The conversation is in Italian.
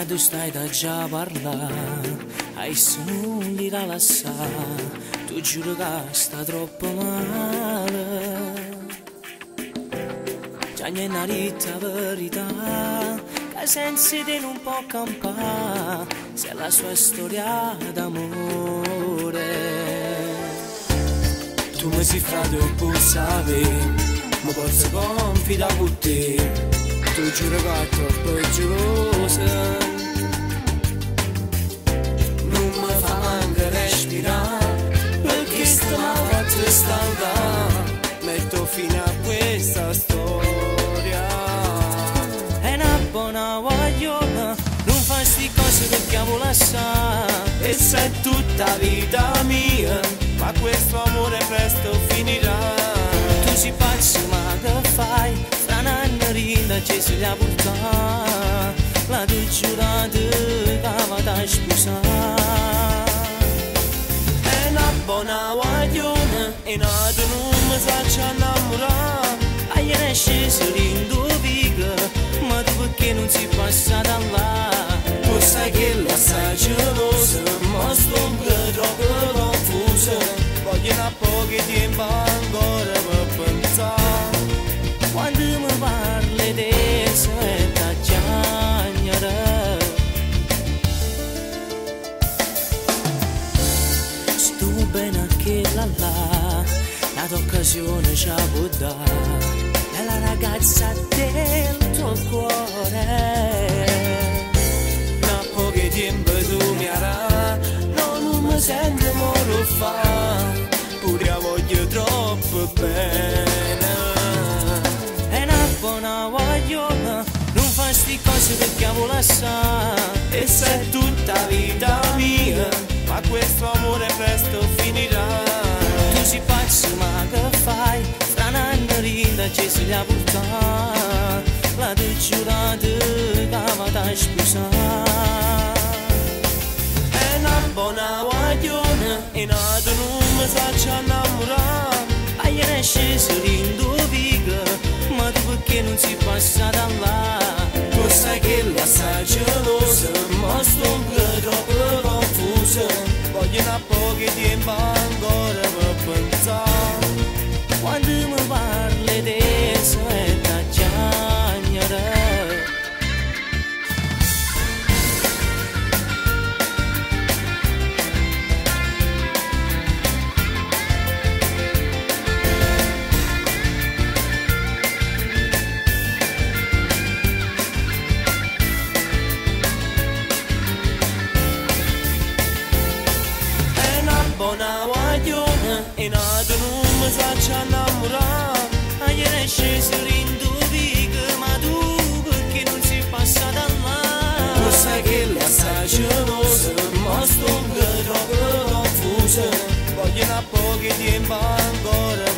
tu stai da già parlare, hai non li rilassare, tu giuro che sta troppo male. Già non è una rita verità, che senza te non può campare, se la sua storia d'amore. Tu mi sei fra troppo sapevi, ma posso confidare con te. Tu giuro che è troppo gelosa, non mi fa manca respirare, perché sto fatto stancare, metto fine a questa storia. È una buona guagliona, non fai sti cose perché amo lasciare, e sei tutta vita mia, ma questo amore presto finirà. Tu sei pazzo ma che fai? Ci si la portare, la tu giurata che va a sposare. È una buona guagliona e nato non mi sa innamorare. A ieri è sceso l'indovica, ma tu perché non si passa da là? Tu sai che la sai gelosa, ma sto troppo confusa. Voglio un po' che tempo ancora per pensare. Quando mi parli di setta giagnere, sto bene che là, l'occasione ci può dare, è la ragazza del tuo cuore. Da pochi tempo tu mi arai, no, non mi sento moro fa, pure io voglio troppo bene. Buona guagliona, non fai sti cose perché amo lasciare, e sei tutta vita mia, ma questo amore presto finirà. Tu sei pazzo ma che fai? Fra un'annarina ci si la portare, la tu giurata che va a sposare. È una buona guagliona e nato non mi sa innamorare, a ieri è sceso l'indovica, ma tu perché non si passa da là? Tu sai che la sai gelosa, ma sto troppo confusa. Voglio un po' che tempo ancora per pensare. Quando mi parli di setta giagnere, buona guagliona e nato non mi sa innamorare, a ieri è sceso l'indovica, ma tu perché non si passa da là? Tu sai che la sai gelosa, ma sto troppo confusa, voglio un po' che tempo ancora